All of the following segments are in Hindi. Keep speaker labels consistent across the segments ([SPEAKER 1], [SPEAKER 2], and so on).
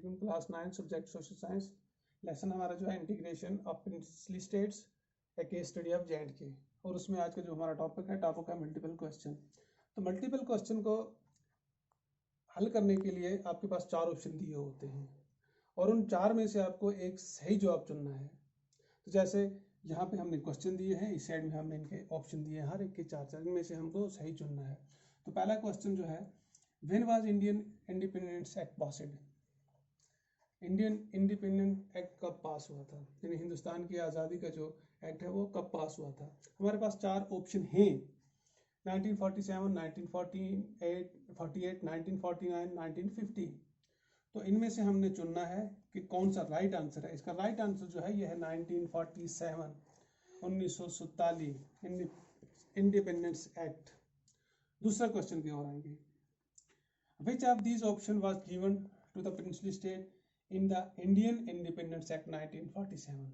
[SPEAKER 1] वालेकुम। Class 9 subject social science. Lesson हमारा जो है integration of princely states, A case study of J&K. और उसमें आज का जो हमारा टॉपिक है मल्टीपल क्वेश्चन। तो मल्टीपल क्वेश्चन को हल करने के लिए आपके पास 4 ऑप्शन दिए होते हैं और उन 4 में से आपको एक सही जवाब चुनना है। तो जैसे यहाँ पे हमने क्वेश्चन दिए हैं, इस साइड में हमने इनके ऑप्शन दिए हैं, हर एक के 4 में से हमको सही चुनना है। तो पहला क्वेश्चन जो है, when was Indian Independence act passed? Indian independent act कब पास हुआ था, यानी हिंदुस्तान की आज़ादी का जो एक्ट है वो कब पास हुआ था। हमारे पास 4 ऑप्शन हैं, 1947, 1948, 1949, 1950। तो इनमें से हमने चुनना है कि कौन सा राइट आंसर है। इसका राइट आंसर जो है यह है 1947, 1947 इंडिपेंडेंस एक्ट। दूसरा क्वेश्चन की ओर आएंगे, which of these option was given to the princely state in the Indian Independence Act 1947?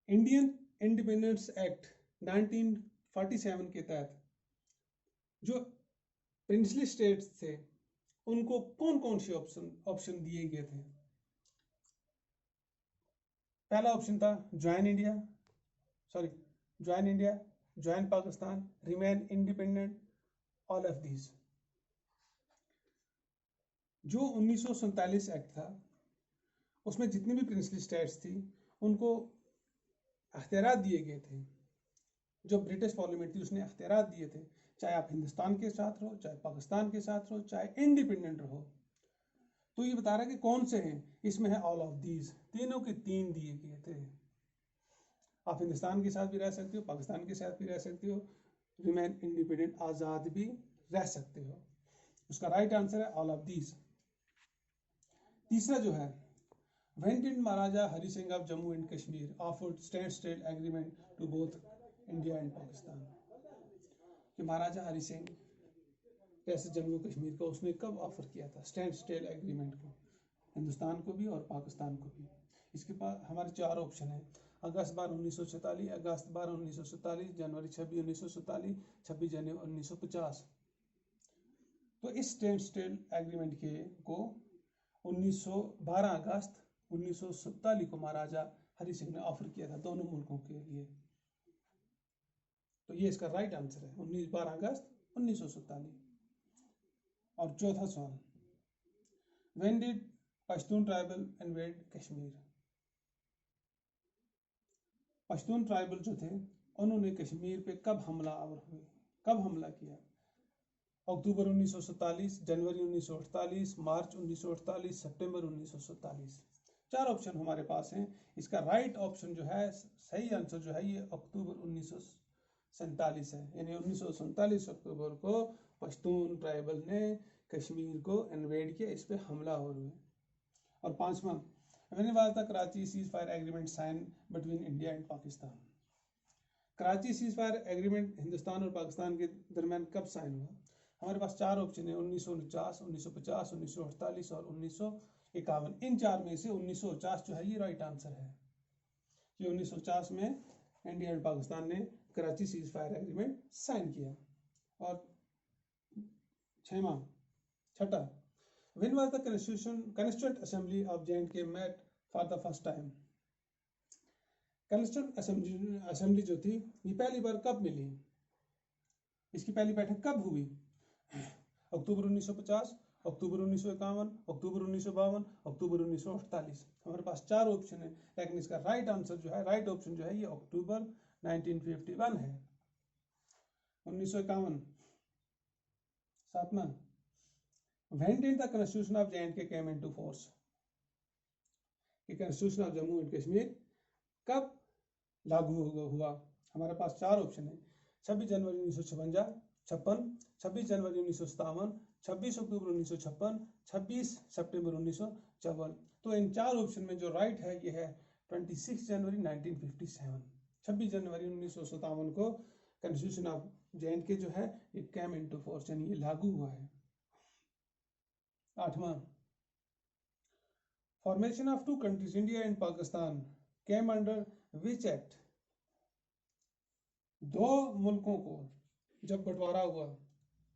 [SPEAKER 1] Indian Independence Act 1947 के तहत जो प्रिंसली स्टेट्स थे उनको कौन कौन से ऑप्शन दिए गए थे। पहला ऑप्शन था join India, join Pakistan, remain independent, all of these. जो 1947 एक्ट था उसमें जितनी भी प्रिंसली स्टेट्स थी उनको अख्तियारात दिए गए थे। जो ब्रिटिश पार्लियामेंट थी उसने अख्तियारात दिए थे, चाहे आप हिंदुस्तान के साथ रहो, चाहे पाकिस्तान के साथ रहो, चाहे इंडिपेंडेंट रहो। तो ये बता रहा है कि कौन से हैं, इसमें है ऑल ऑफ दीज, तीनों के 3 दिए गए थे। आप हिंदुस्तान के साथ भी रह सकते हो, पाकिस्तान के साथ भी रह सकते हो, रिमेन इंडिपेंडेंट आज़ाद भी रह सकते हो। उसका राइट आंसर है ऑल ऑफ दीज। तीसरा जो है, when did Maharaja Hari Singh of Jammu and Kashmir offered stand agreement to both India and Pakistan? कि महाराजा हरि सिंह जैसे जम्मू कश्मीर को उसने कब ऑफर किया था स्टैंड एग्रीमेंट को, हिंदुस्तान को भी और पाकिस्तान को भी? इसके पास हमारे 4 ऑप्शन हैं, अगस्त 12, 1947, अगस्त 12, 1947, जनवरी 26, 1947, 26 जनवरी 1950। तो इस स्टैंड एग्रीमेंट के को 12 अगस्त 1947 को महाराजा हरि सिंह ने ऑफर किया था दोनों मुल्कों के लिए। तो ये इसका राइट आंसर है, 12 अगस्त 1947। और चौथा सवाल, when did Pashtun tribal invade Kashmir? Pashtun tribal जो थे उन्होंने कश्मीर पे कब हमला किया? अक्टूबर 1947, जनवरी 1948, मार्च 1948, सितंबर 1947। 4 ऑप्शन हमारे पास हैं। इसका राइट ऑप्शन जो है, सही आंसर जो है, ये अक्टूबर 1947 है, यानी 1947 अक्टूबर को पश्तून ट्राइबल ने कश्मीर को इन्वेड किया, इस पे हमला हो रहा है। और 5वां, when was the Karachi ceasefire agreement sign between India and Pakistan? Karachi ceasefire agreement Hindustan और पाकिस्तान के दरमियान कब साइन हुआ? हमारे पास 4 ऑप्शन है, 1949, 1950, 1948 और 1951। इन 4 में से 1950 जो है ये राइट आंसर है कि 1950 में इंडिया और पाकिस्तान ने Karachi ceasefire agreement sign किया। और 6वां when was the constituent assembly of J and K met for the first time? Constituent assembly जो थी ये पहली बार कब मिली? इसकी पहली बैठक कब हुई? अक्टूबर 1950, अक्टूबर 1951, अक्टूबर 1952, अक्टूबर 1948। हमारे पास 4 ऑप्शन है, लेकिन इसका राइट आंसर जो है, राइट ऑप्शन जो है ये अक्टूबर 1951 है, 1951। 7वां, when did the constitution of J and K came into force? कि constitution of Jammu and Kashmir कब लागू हुआ? हमारे पास 4 ऑप्शन है, 26 जनवरी 1956, 26 जनवरी 1957, 26 अक्टूबर 1956, 26 सितंबर 1954। तो इन 4 ऑप्शन में जो राइट है ये है 26 जनवरी 1957। 26 जनवरी 1957 को कॉन्स्टिट्यूशन ऑफ जे.एंड.के जो है ये केम इनटू फोर्स, यानी ये लागू हुआ है। 8वां, formation of 2 countries India and Pakistan came under which act? 2 मुल्कों को जब बंटवारा हुआ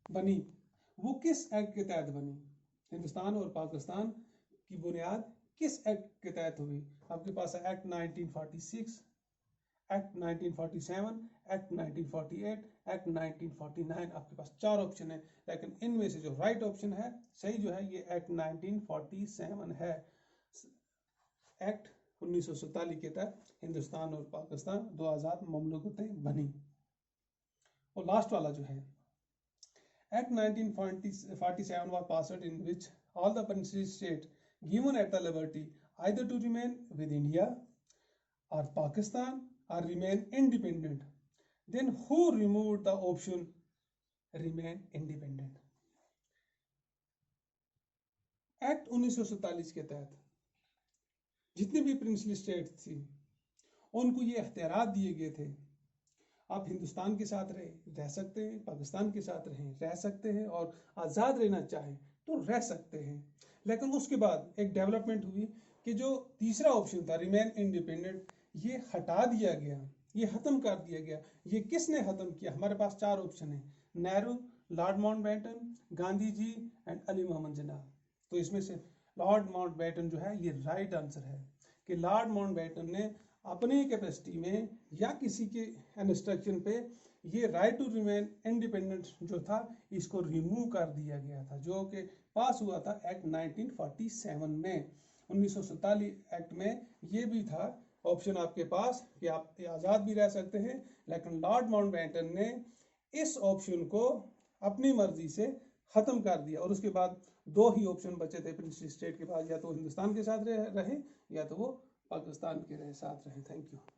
[SPEAKER 1] बनी, वो किस एक्ट के तहत बनी? हिंदुस्तान और पाकिस्तान की बुनियाद किस एक्ट के तहत हुई? आपके पास है एक्ट 1946, एक्ट 1947, एक्ट 1948, एक्ट 1949। आपके पास 4 ऑप्शन है, लेकिन इनमें से जो राइट ऑप्शन है सही जो है ये एक्ट 1947 है। एक्ट 1947 के तहत हिंदुस्तान और पाकिस्तान 2 आज़ाद ममलकतें बनी। और लास्ट वाला जो है act 1947 was passed in which all the princely states given at the liberty either to remain with India or Pakistan or remain independent. Then who removed the option remain independent? Act 1947 के तहत जितनी भी प्रिंसली स्टेट थी उनको ये अख्तियारात दिए गए थे, आप हिंदुस्तान के साथ रह सकते हैं, पाकिस्तान के साथ रह सकते हैं, और आज़ाद रहना चाहें तो रह सकते हैं। लेकिन उसके बाद एक डेवलपमेंट हुई कि जो तीसरा ऑप्शन था रिमेन इंडिपेंडेंट, ये हटा दिया गया, ये ख़त्म कर दिया गया। ये किसने ख़त्म किया? हमारे पास 4 ऑप्शन है, Nehru, lord Mountbatten, Gandhi ji and Ali Mohammad Jinnah. तो इसमें से लॉर्ड माउंटबेटन जो है ये राइट आंसर है कि लॉर्ड माउंटबेटन ने अपनी कैपेसिटी में या किसी के इंस्ट्रक्शन पे ये राइट टू रिमेन इंडिपेंडेंट जो था इसको रिमूव कर दिया गया था, जो कि पास हुआ था एक्ट 1947 में। 1947 एक्ट में ये भी था ऑप्शन आपके पास कि आप आज़ाद भी रह सकते हैं, लेकिन लॉर्ड माउंटबेटन ने इस ऑप्शन को अपनी मर्जी से ख़त्म कर दिया। और उसके बाद 2 ही ऑप्शन बचे थे प्रिंसली स्टेट के पास, या तो हिंदुस्तान के साथ रहे या तो वो पाकिस्तान के साथ रहे। Thank you.